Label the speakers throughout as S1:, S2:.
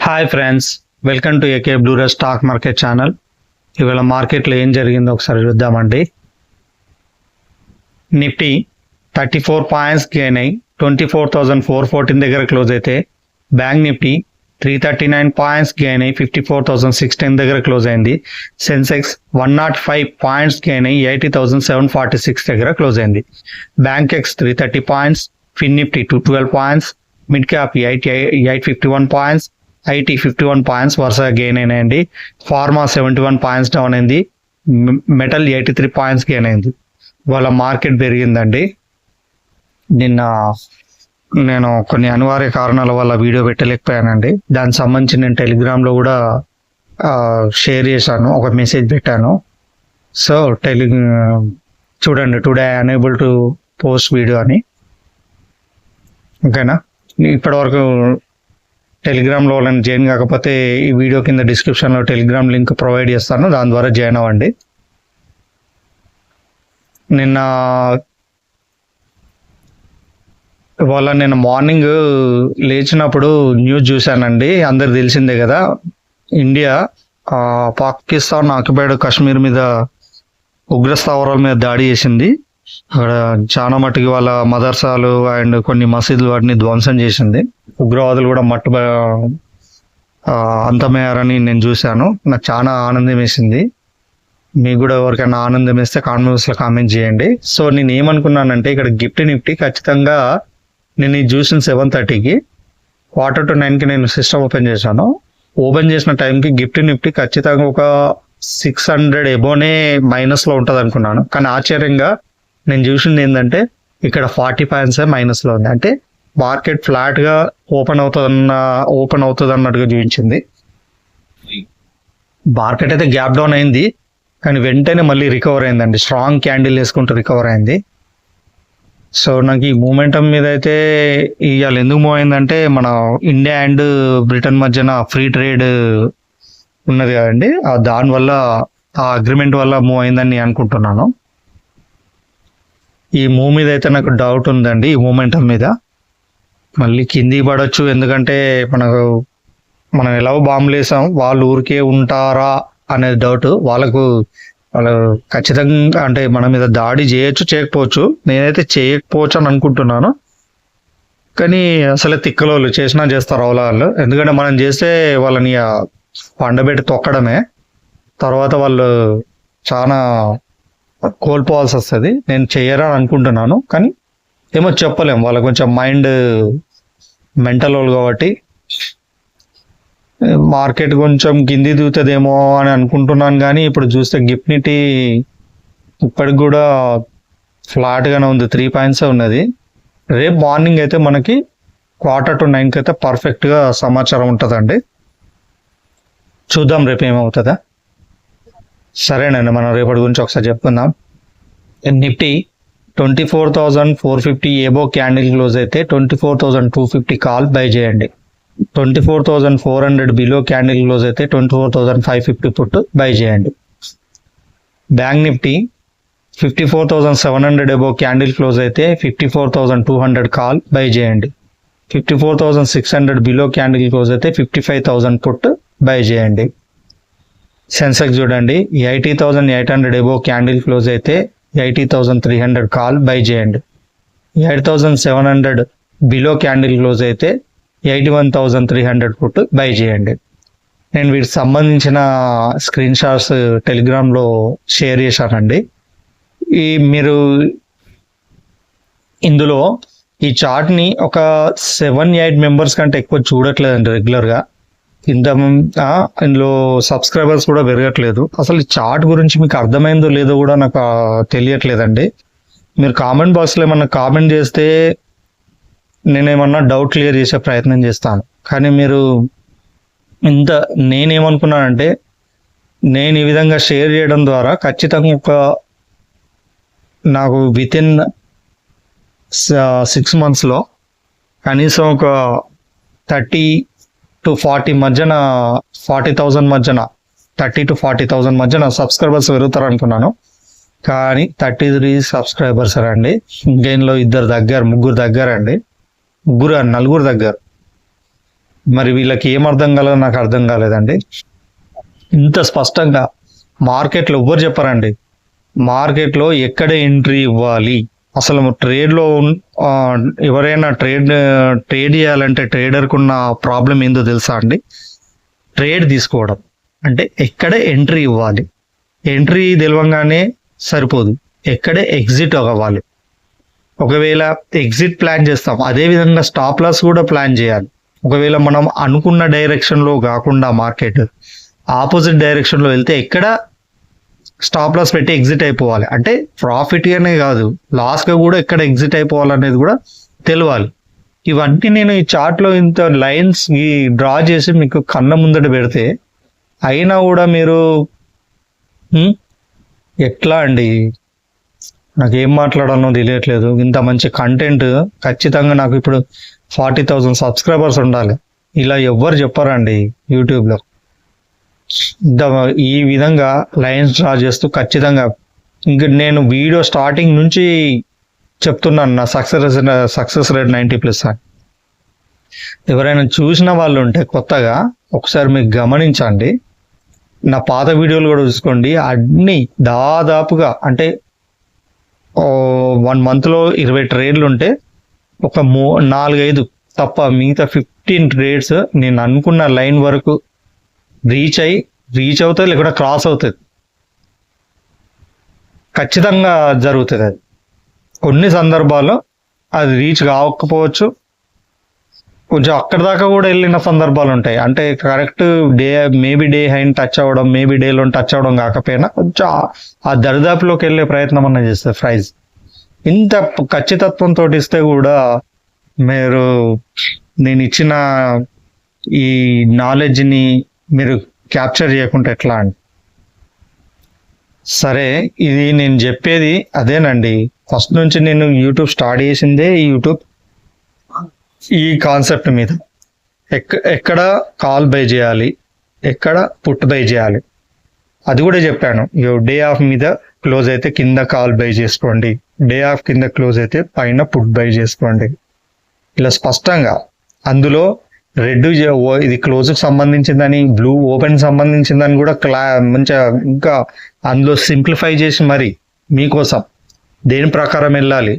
S1: Hi friends, welcome to AK బ్లూరా stock market channel. ఇవాళ మార్కెట్లో ఏం జరిగిందో ఒకసారి చూద్దామండి. నిఫ్టీ 34 పాయింట్స్ గెయిన్ అయి 24,414 దగ్గర క్లోజ్ అయితే, బ్యాంక్ నిఫ్టీ 339 పాయింట్స్ గెయిన్ అయి 54,016 దగ్గర క్లోజ్ అయింది. సెన్సెక్స్ 105 పాయింట్స్ గెయిన్ అయి 80,746 దగ్గర క్లోజ్ అయింది. Bankex 330 points, fin Nifty 212 points, midcap 851 points, IT 51 points వరుసగా గెయిన్ అయినాయండి. ఫార్మా 71 పాయింట్స్ డౌన్ అయింది. మెటల్ 83 పాయింట్స్ గెయిన్ అయింది. వాళ్ళ మార్కెట్ పెరిగిందండి. నిన్న నేను కొన్ని అనివార్య కారణాల వల్ల వీడియో పెట్టలేకపోయానండి. దానికి సంబంధించి నేను టెలిగ్రామ్లో కూడా షేర్ చేశాను, ఒక మెసేజ్ పెట్టాను. సో చూడండి, today unable to post video అని. ఓకేనా? ఇప్పటివరకు టెలిగ్రామ్లో వాళ్ళని జాయిన్ కాకపోతే ఈ వీడియో కింద డిస్క్రిప్షన్లో టెలిగ్రామ్ లింక్ ప్రొవైడ్ చేస్తాను, దాని ద్వారా జాయిన్ అవ్వండి. నిన్న మార్నింగ్ లేచినప్పుడు న్యూస్ చూశానండి. అందరు తెలిసిందే కదా, ఇండియా పాకిస్తాన్ ఆక్యుపైడ్ కాశ్మీర్ మీద ఉగ్ర స్థావరాల మీద దాడి చేసింది. అక్కడ చాలా మట్టుకి వాళ్ళ మదర్సాలు అండ్ కొన్ని మసీదులు వాటిని ధ్వంసం చేసింది. ఉగ్రవాదులు కూడా అంతమయ్యారని నేను చూశాను. నాకు చాలా ఆనందం వేసింది. మీకు కూడా ఎవరికైనా ఆనందం వేస్తే కామెంట్స్లో కామెంట్ చేయండి. సో నేను ఏమనుకున్నానంటే, ఇక్కడ నిఫ్టీ ఖచ్చితంగా నేను ఇది చూసిన 7:30కి 8:45కి నేను సిస్టమ్ ఓపెన్ చేశాను. ఓపెన్ చేసిన టైంకి నిఫ్టీ ఖచ్చితంగా ఒక 600 ఎబోనే మైనస్లో ఉంటుంది అనుకున్నాను. కానీ ఆశ్చర్యంగా నేను చూసింది ఏంటంటే, ఇక్కడ 40 పాయింట్స్ మైనస్లో ఉంది. అంటే మార్కెట్ ఫ్లాట్గా ఓపెన్ అవుతుంది అన్నట్టుగా చూపించింది. మార్కెట్ అయితే గ్యాప్ డౌన్ అయింది, కానీ వెంటనే మళ్ళీ రికవర్ అయిందండి. స్ట్రాంగ్ క్యాండిల్ వేసుకుంటూ రికవర్ అయింది. సో నాకు ఈ మూమెంటం మీద అయితే ఇవాళ ఎందుకు మూవ్ అయిందంటే, మన ఇండియా అండ్ బ్రిటన్ మధ్యన ఫ్రీ ట్రేడ్ ఉన్నది కదండి, దానివల్ల ఆ అగ్రిమెంట్ వల్ల మూవ్ అయిందని నేను అనుకుంటున్నాను. ఈ మూవ్ మీద అయితే నాకు డౌట్ ఉందండి. ఈ మూమెంటం మీద మళ్ళీ కిందికి పడవచ్చు, ఎందుకంటే మనం ఎలా బాంబులు వేసాం, వాళ్ళు ఊరికే ఉంటారా అనేది డౌట్. వాళ్ళు ఖచ్చితంగా అంటే మన మీద దాడి చేయొచ్చు, చేయకపోవచ్చు. నేనైతే చేయకపోవచ్చు అని అనుకుంటున్నాను. కానీ అసలే తిక్కలోళ్ళు చేసినా చేస్తారు వాళ్ళు. ఎందుకంటే మనం చేస్తే వాళ్ళని పండబెట్టి తొక్కడమే, తర్వాత వాళ్ళు చాలా కోల్పోవాల్సి వస్తుంది. నేను చెయ్యరని అనుకుంటున్నాను, కానీ ఏమో చెప్పలేము. వాళ్ళకి కొంచెం మెంటల్ వాళ్ళు కాబట్టి మార్కెట్ కొంచెం కింది దిగుతుందేమో అని అనుకుంటున్నాను. కానీ ఇప్పుడు చూస్తే నిఫ్టీ ఇప్పటికి కూడా ఫ్లాట్గానే ఉంది, 3 పాయింట్స్ ఉన్నది. రేపు మార్నింగ్ అయితే మనకి 8:45కి అయితే పర్ఫెక్ట్గా సమాచారం ఉంటుందండి. చూద్దాం రేపు ఏమవుతుందా. సరేనండి, మనం రేపటి గురించి ఒకసారి చెప్పుకుందాం. నిఫ్టీ 24,450 ఏబో క్యాండిల్ క్లోజ్ అయితే 24,250 కాల్ బై చేయండి. 24,400 బిలో క్యాండిల్ క్లోజ్ అయితే 24,550 పుట్ బై చేయండి. Bank Nifty 54,700 above candle close అయితే 54,200 కాల్ బై చేయండి. 54,600 బిలో క్యాండిల్ క్లోజ్ అయితే 55,000 పుట్ బై చేయండి. సెన్సెక్స్ చూడండి, 80,800 ఎబో క్యాండిల్ క్లోజ్ అయితే 80,300 కాల్ బై చేయండి. 8,700 బిలో క్యాండిల్ క్లోజ్ అయితే 81,300 పుట్ బై చేయండి. నేను వీటికి సంబంధించిన స్క్రీన్ షాట్స్ టెలిగ్రామ్లో షేర్ చేశానండి. మీరు ఇందులో ఈ చార్ట్ని ఒక 7-8 మెంబర్స్ కంటే ఎక్కువ చూడట్లేదండి రెగ్యులర్గా. ఇందులో సబ్స్క్రైబర్స్ కూడా పెరగట్లేదు. అసలు ఈ చార్ట్ గురించి మీకు అర్థమైందో లేదో కూడా నాకు తెలియట్లేదండి. మీరు కామెంట్ బాక్స్లో ఏమన్నా కామెంట్ చేస్తే నేనేమన్నా డౌట్ క్లియర్ చేసే ప్రయత్నం చేస్తాను. కానీ మీరు నేనేమనుకున్నానంటే, నేను ఈ విధంగా షేర్ చేయడం ద్వారా ఖచ్చితంగా నాకు వితిన్ 6 monthsలో కనీసం ఒక 30 to 40 మధ్యన 40,000 మధ్యన 30 to 40,000 మధ్యన సబ్స్క్రైబర్స్ పెరుగుతారు అనుకున్నాను. కానీ 33 సబ్స్క్రైబర్స్ అండి. ఇంకేంలో 2 దగ్గర 3 దగ్గర అండి, 4 దగ్గర మరి వీళ్ళకి ఏం అర్థం కాలేదో నాకు అర్థం కాలేదండి. ఇంత స్పష్టంగా మార్కెట్లో ఎవ్వరు చెప్పారండి. మార్కెట్లో ఎక్కడ ఎంట్రీ ఇవ్వాలి, అసలు ట్రేడ్లో ఎవరైనా ట్రేడ్ చేయాలంటే ట్రేడర్కు ఉన్న ప్రాబ్లం ఏందో తెలుసా అండి? ట్రేడ్ తీసుకోవడం అంటే ఎక్కడ ఎంట్రీ ఇవ్వాలి, ఎంట్రీ తెలవంగానే సరిపోదు, ఎక్కడే ఎగ్జిట్ అవ్వాలి. ఒకవేళ ఎగ్జిట్ ప్లాన్ చేస్తాం, అదే విధంగా స్టాప్ లాస్ కూడా ప్లాన్ చేయాలి. ఒకవేళ మనం అనుకున్న డైరెక్షన్లో కాకుండా మార్కెట్ ఆపోజిట్ డైరెక్షన్లో వెళ్తే ఎక్కడ స్టాప్ లాస్ పెట్టి ఎగ్జిట్ అయిపోవాలి, అంటే ప్రాఫిట్గానే కాదు లాస్గా కూడా ఎక్కడ ఎగ్జిట్ అయిపోవాలనేది కూడా తెలియాలి. ఇవన్నీ నేను ఈ చార్ట్లో ఇంత లైన్స్ డ్రా చేసి మీకు కళ్ళ ముందట పెడితే అయినా కూడా మీరు ఎట్లా అండి, నాకు ఏం మాట్లాడాలో తెలియట్లేదు. ఇంత మంచి కంటెంట్ ఖచ్చితంగా నాకు ఇప్పుడు 40,000 సబ్స్క్రైబర్స్ ఉండాలి. ఇలా ఎవ్వరు చెప్పారండి యూట్యూబ్లో. ఈ విధంగా లైన్స్ డ్రా చేస్తూ ఖచ్చితంగా ఇంక నేను వీడియో స్టార్టింగ్ నుంచి చెప్తున్నాను నా సక్సెస్ రేట్ 90+ అని. ఎవరైనా చూసిన వాళ్ళు ఉంటే కొత్తగా ఒకసారి మీకు గమనించండి, నా పాత వీడియోలు కూడా చూసుకోండి. అన్నీ దాదాపుగా అంటే 1 monthలో 20 ట్రేడ్లు ఉంటే ఒక 4-5 తప్ప మిగతా 15 ట్రేడ్స్ నేను అనుకున్న లైన్ వరకు రీచ్ అవుతుంది, లేకుండా క్రాస్ అవుతుంది. ఖచ్చితంగా జరుగుతుంది. అది కొన్ని సందర్భాల్లో అది రీచ్ కావకపోవచ్చు, కొంచెం అక్కడి దాకా కూడా వెళ్ళిన సందర్భాలు ఉంటాయి. అంటే కరెక్ట్ మేబీ డే హైన్ టచ్ అవ్వడం, మేబీ డేలో టచ్ అవ్వడం కాకపోయినా కొంచెం ఆ దరిదాపులోకి వెళ్ళే ప్రయత్నం అన్న చేస్తుంది ప్రైజ్. ఇంత ఖచ్చితత్వంతో ఇస్తే కూడా మీరు నేను ఇచ్చిన ఈ నాలెడ్జ్ని మీరు క్యాప్చర్ చేయకుండా ఎట్లా అండి? సరే, ఇది నేను చెప్పేది అదేనండి. ఫస్ట్ నుంచి నేను యూట్యూబ్ స్టార్ట్ చేసిందే ఈ కాన్సెప్ట్ మీద. ఎక్కడ కాల్ బై చేయాలి, ఎక్కడ పుట్ బై చేయాలి అది కూడా చెప్పాను. డే ఆఫ్ మీద క్లోజ్ అయితే కింద కాల్ బై చేసుకోండి, డే ఆఫ్ కింద క్లోజ్ అయితే పైన పుట్ బై చేసుకోండి. ఇలా స్పష్టంగా అందులో రెడ్ ఇది క్లోజ్కి సంబంధించిందని, బ్లూ ఓపెన్ సంబంధించిందని కూడా మంచిగా ఇంకా అందులో సింప్లిఫై చేసి మరి మీకోసం దేని ప్రకారం వెళ్ళాలి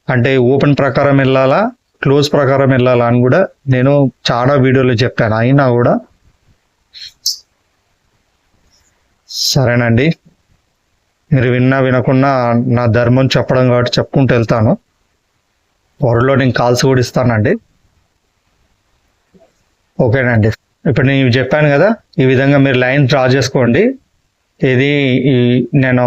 S1: అంటే ఓపెన్ ప్రకారం వెళ్ళాలా, క్లోజ్ ప్రకారం వెళ్ళాలా అని కూడా నేను చాలా వీడియోలో చెప్పాను. అయినా కూడా సరేనండి, మీరు వినకుండా నా ధర్మం చెప్పడం కాబట్టి చెప్పుకుంటూ వెళ్తాను. త్వరలో నేను కాల్స్ కూడా ఇస్తానండి. ఓకేనండి, ఇప్పుడు నేను చెప్పాను కదా, ఈ విధంగా మీరు లైన్ డ్రా చేసుకోండి. ఇది నేను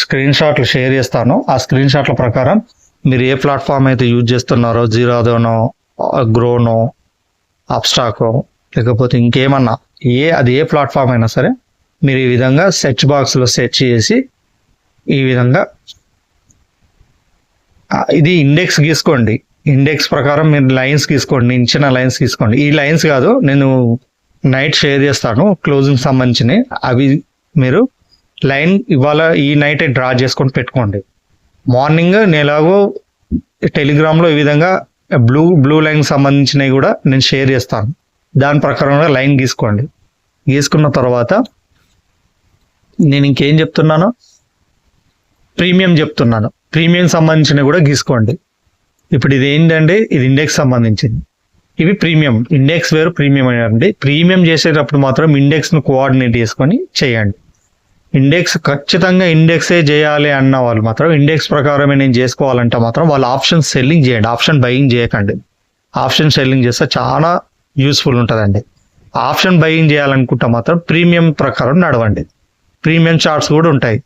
S1: స్క్రీన్ షాట్లు షేర్ చేస్తాను. ఆ స్క్రీన్ షాట్ల ప్రకారం మీరు ఏ ప్లాట్ఫామ్ అయితే యూజ్ చేస్తున్నారో, జీరోదోనో, గ్రోనో, అబ్స్ట్రాకో, లేకపోతే ఇంకేమన్నా అది ఏ ప్లాట్ఫామ్ అయినా సరే మీరు ఈ విధంగా సెర్చ్ బాక్స్లో సెర్చ్ చేసి ఈ విధంగా ఇది ఇండెక్స్ గీసుకోండి. ఇండెక్స్ ప్రకారం మీరు లైన్స్ గీసుకోండి, నేను ఇచ్చిన లైన్స్ గీసుకోండి. ఈ లైన్స్ కాదు, నేను నైట్ షేర్ చేస్తాను క్లోజింగ్ సంబంధించినవి. అవి మీరు లైన్ ఇవాళ ఈ నైటే డ్రా చేసుకొని పెట్టుకోండి. మార్నింగ్ నేను ఎలాగో టెలిగ్రామ్లో ఈ విధంగా బ్లూ లైన్ సంబంధించినవి కూడా నేను షేర్ చేస్తాను. దాని ప్రకారంగా లైన్ గీసుకోండి. గీసుకున్న తర్వాత నేను ఇంకేం చెప్తున్నాను, ప్రీమియం చెప్తున్నాను. ప్రీమియం సంబంధించినవి కూడా గీసుకోండి. ఇప్పుడు ఇది ఏంటంటే ఇది ఇండెక్స్ సంబంధించింది, ఇవి ప్రీమియం. ఇండెక్స్ వేరు, ప్రీమియం అండి. ప్రీమియం చేసేటప్పుడు మాత్రం ఇండెక్స్ను కోఆర్డినేట్ చేసుకొని చేయండి. ఇండెక్స్ ఖచ్చితంగా ఇండెక్సే చేయాలి అన్న వాళ్ళు మాత్రం ఇండెక్స్ ప్రకారమే నేను చేసుకోవాలంటే మాత్రం వాళ్ళు ఆప్షన్ సెల్లింగ్ చేయండి, ఆప్షన్ బయింగ్ చేయకండి. ఆప్షన్ సెల్లింగ్ చేస్తే చాలా యూస్ఫుల్ ఉంటుందండి. ఆప్షన్ బయింగ్ చేయాలనుకుంటే మాత్రం ప్రీమియం ప్రకారం నడవండి. ప్రీమియం చార్ట్స్ కూడా ఉంటాయి.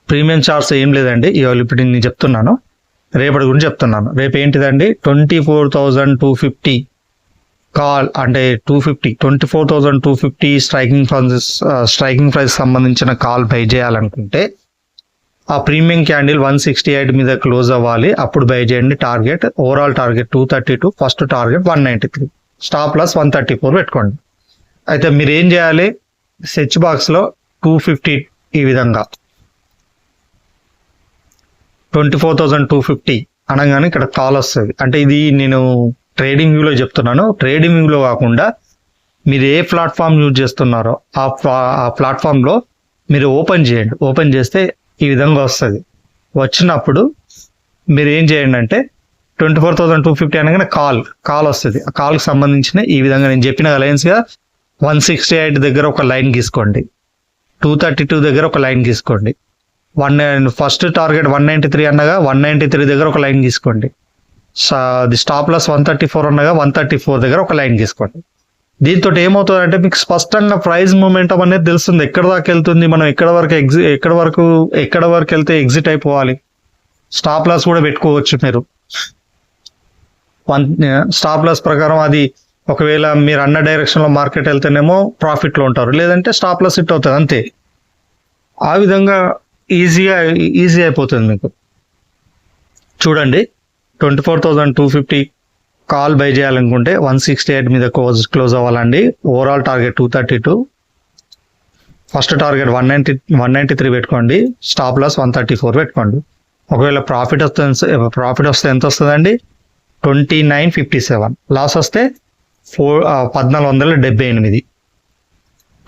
S1: ప్రీమియం చార్ట్స్ ఏం లేదండి, ఇవాళ ఇప్పుడు నేను చెప్తున్నాను, రేపటి గురించి చెప్తున్నాను. రేపు ఏంటిదండి, 24,250 కాల్ అంటే 24,250 స్ట్రైకింగ్ ప్రైస్ సంబంధించిన కాల్ బై చేయాలనుకుంటే ఆ ప్రీమియం క్యాండిల్ 168 మీద క్లోజ్ అవ్వాలి, అప్పుడు బై చేయండి. Target overall target 232, first target 193, stop loss 134 పెట్టుకోండి. అయితే మీరు ఏం చేయాలి, సెర్చ్ బాక్స్లో 250 ఈ విధంగా 24,250 అనగానే ఇక్కడ కాల్ వస్తుంది. అంటే ఇది నేను ట్రేడింగ్ వ్యూలో చెప్తున్నాను. ట్రేడింగ్ వ్యూలో కాకుండా మీరు ఏ ప్లాట్ఫామ్ యూజ్ చేస్తున్నారో ఆ ప్లాట్ఫామ్లో మీరు ఓపెన్ చేయండి. ఓపెన్ చేస్తే ఈ విధంగా వస్తుంది. వచ్చినప్పుడు మీరు ఏం చేయండి అంటే 24,250 అనగానే కాల్ వస్తుంది. ఆ కాల్కి సంబంధించిన ఈ విధంగా నేను చెప్పిన అలయన్స్గా 168 దగ్గర ఒక లైన్ గీసుకోండి, 232 దగ్గర ఒక లైన్ గీసుకోండి, ఫస్ట్ టార్గెట్ 193 అన్నగా 193 దగ్గర ఒక లైన్ గీసుకోండి, స్టాప్ లాస్ 134 అన్నగా 134 దగ్గర ఒక లైన్ గీసుకోండి. దీంతో ఏమవుతుందంటే మీకు స్పష్టంగా ప్రైస్ మూమెంటం అనేది తెలుస్తుంది. ఎక్కడ దాకా వెళ్తుంది, మనం ఎక్కడ వరకు వెళ్తే ఎగ్జిట్ అయిపోవాలి. స్టాప్ లాస్ కూడా పెట్టుకోవచ్చు మీరు. స్టాప్ లాస్ ప్రకారం అది ఒకవేళ మీరు అన్న డైరెక్షన్ లో మార్కెట్ వెళ్తేనేమో ప్రాఫిట్ లో ఉంటారు, లేదంటే స్టాప్ లాస్ హిట్ అవుతుంది అంతే. ఆ విధంగా ఈజీ అయిపోతుంది మీకు. చూడండి, 24,250 కాల్ బై చేయాలనుకుంటే 168 మీద క్లోజ్ అవ్వాలండి. ఓవరాల్ టార్గెట్ 232, ఫస్ట్ టార్గెట్ 193 పెట్టుకోండి, స్టాప్ లాస్ 134 పెట్టుకోండి. ఒకవేళ ప్రాఫిట్ వస్తే ఎంత వస్తుందండి? 2957. లాస్ వస్తే 1478.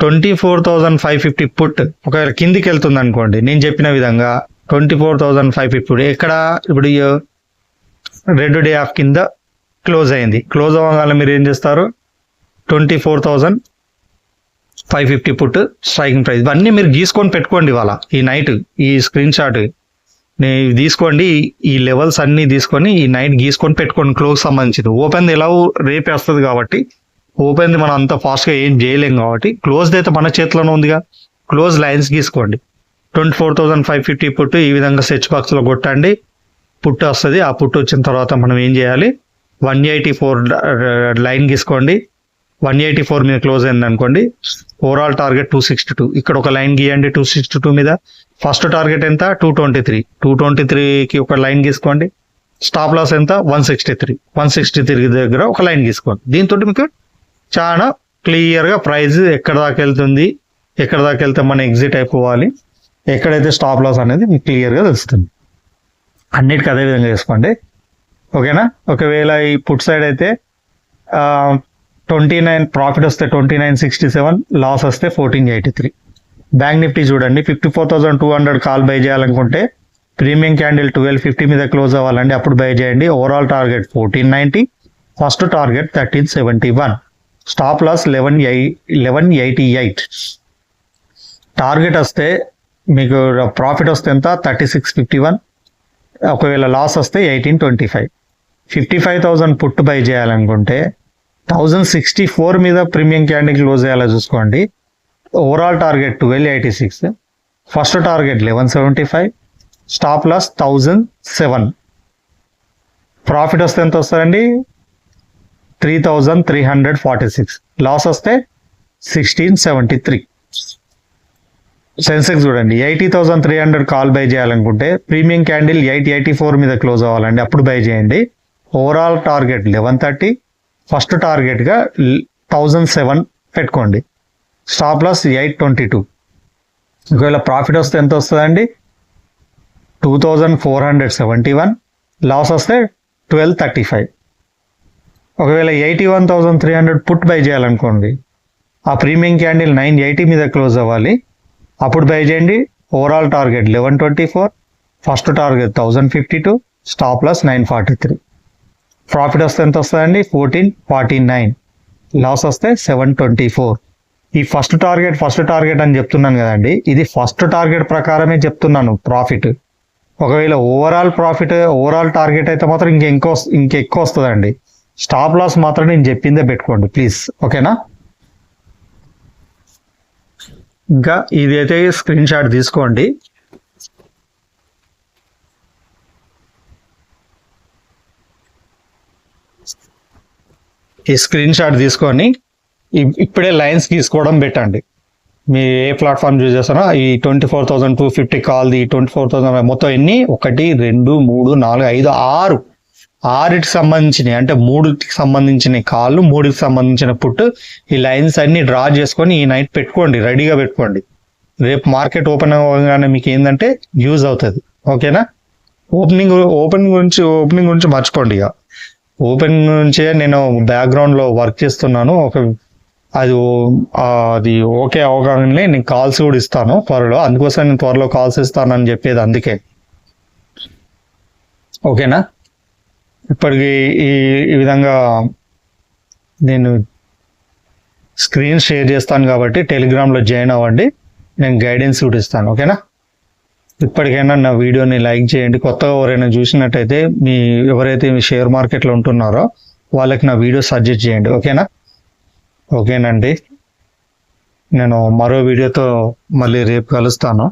S1: 24,550 పుట్ ఒకవేళ కిందికి వెళ్తుంది అనుకోండి, నేను చెప్పిన విధంగా 24,550 ఎక్కడ ఇప్పుడు రెడ్ డే ఆఫ్ కింద క్లోజ్ అయింది. క్లోజ్ అవ్వగానే మీరు ఏం చేస్తారు? 24,550 పుట్ స్ట్రైకింగ్ ప్రైస్. ఇవన్నీ మీరు గీసుకొని పెట్టుకోండి. ఇవాళ ఈ నైట్ ఈ స్క్రీన్ షాట్ తీసుకోండి, ఈ లెవెల్స్ అన్ని తీసుకొని ఈ నైట్ గీసుకొని పెట్టుకోండి. క్లోజ్ సంబంధించింది. ఓపెన్ ఎలా రేపే వస్తుంది కాబట్టి, ఓపెన్ మనం అంత ఫాస్ట్గా ఏం చేయలేం కాబట్టి క్లోజ్ అయితే మన చేతిలోనే ఉందిగా. Close lines గీసుకోండి. 24,550 పుట్టు ఈ విధంగా సెర్చ్ బాక్స్లో కొట్టండి, పుట్టు వస్తుంది. ఆ పుట్టు వచ్చిన తర్వాత మనం ఏం చేయాలి? 184 లైన్ గీసుకోండి. 184 మీద క్లోజ్ అయింది అనుకోండి. ఓవరాల్ టార్గెట్ 262, ఇక్కడ ఒక లైన్ గీయండి 262 మీద. ఫస్ట్ టార్గెట్ ఎంత? 223. 223కి ఒక లైన్ గీసుకోండి. స్టాప్ లాస్ ఎంత? 163 దగ్గర ఒక లైన్ గీసుకోండి. దీంతో మీకు చాలా క్లియర్గా ప్రైస్ ఎక్కడ దాకా వెళ్తుంది, ఎక్కడ దాకా వెళ్తే మనం ఎగ్జిట్ అయిపోవాలి, ఎక్కడైతే స్టాప్ లాస్ అనేది మీకు క్లియర్గా తెలుస్తుంది. అన్నిటికీ అదే విధంగా చేసుకోండి. ఓకేనా? ఒకవేళ ఈ పుట్ సైడ్ అయితే 29 ప్రాఫిట్ వస్తే 2967, లాస్ వస్తే 1483. బ్యాంక్ నిఫ్టీ చూడండి, 54,200 కాల్ బై చేయాలనుకుంటే ప్రీమియం క్యాండిల్ 1250 మీద క్లోజ్ అవ్వాలండి, అప్పుడు బై చేయండి. Overall target 1490, first target 1371, stop loss 1188. Target వస్తే మీకు ప్రాఫిట్ వస్తే ఎంత? 3651, ఒకవేళ లాస్ వస్తే 1825. 55,000 పుట్ బై చేయాలనుకుంటే 1064 మీద ప్రీమియం క్యాండిల్ క్లోజ్ అయ్యేలా చూసుకోండి. Overall target 1286, first target 1175, stop loss 1007. Profit వస్తే ఎంత వస్తుందండి? 3346, లాస్ వస్తే 1673. సెన్సెక్స్ చూడండి, 80,300 కాల్ బై చేయాలనుకుంటే ప్రీమియం క్యాండిల్ 884 మీద క్లోజ్ అవ్వాలండి, అప్పుడు బై చేయండి. ఓవరాల్ టార్గెట్ 1130, ఫస్ట్ టార్గెట్గా 1007 పెట్టుకోండి. Stop loss 822. ఒకవేళ ప్రాఫిట్ వస్తే ఎంత వస్తుందండి? 2471, లాస్ వస్తే 1235. ఒకవేళ 81,300 పుట్ బై చేయాలనుకోండి, ఆ ప్రీమియం క్యాండిల్ 980 మీద క్లోజ్ అవ్వాలి, అప్పుడు బై చేయండి. Overall target 1124, first target 1052, stop loss 943. Profit వస్తే ఎంత వస్తుందండి? 1449, లాస్ వస్తే 724. ఈ ఫస్ట్ టార్గెట్ అని చెప్తున్నాను కదండి, ఇది ఫస్ట్ టార్గెట్ ప్రకారమే చెప్తున్నాను ప్రాఫిట్. ఒకవేళ ఓవరాల్ టార్గెట్ అయితే మాత్రం ఇంకెక్కువ వస్తుందండి. స్టాప్ లాస్ మాత్రం నేను చెప్పిందే పెట్టుకోండి ప్లీజ్. ఓకేనా? ఇంకా ఇదైతే స్క్రీన్ షాట్ తీసుకోండి. ఈ స్క్రీన్ షాట్ తీసుకొని ఇప్పుడే లైన్స్ గీసుకోవడం పెట్టండి. మీ ఏ ప్లాట్ఫామ్ యూజ్ చేస్తారో ఈ 24,250 కాల్ది 24,000 మొత్తం ఎన్ని? 1 2 3 4 5 6 6కి సంబంధించినవి, అంటే 3కి సంబంధించిన కాళ్ళు, 3కి సంబంధించిన పుట్టు. ఈ లైన్స్ అన్ని డ్రా చేసుకొని ఈ నైట్ పెట్టుకోండి, రెడీగా పెట్టుకోండి. రేపు మార్కెట్ ఓపెన్ అవ్వగానే మీకు ఏంటంటే యూజ్ అవుతుంది. ఓకేనా? ఓపెనింగ్ గురించి మర్చిపోండి. ఇక ఓపెన్ నుంచే నేను బ్యాక్గ్రౌండ్లో వర్క్ చేస్తున్నాను. అది ఓకే అవగానే నేను కాల్స్ కూడా ఇస్తాను త్వరలో. అందుకోసం నేను త్వరలో కాల్స్ ఇస్తానని చెప్పేది అందుకే. ఓకేనా? ఇప్పటికి ఈ విధంగా నేను స్క్రీన్ షేర్ చేస్తాను కాబట్టి టెలిగ్రామ్లో జాయిన్ అవ్వండి. నేను గైడెన్స్ కూడా ఇస్తాను. ఓకేనా? ఇప్పటికైనా నా వీడియోని లైక్ చేయండి. కొత్తగా ఎవరైనా చూసినట్టయితే ఎవరైతే మీ షేర్ మార్కెట్లో ఉంటున్నారో వాళ్ళకి నా వీడియో సజెస్ట్ చేయండి. ఓకేనండి, నేను మరో వీడియోతో మళ్ళీ రేపు కలుస్తాను.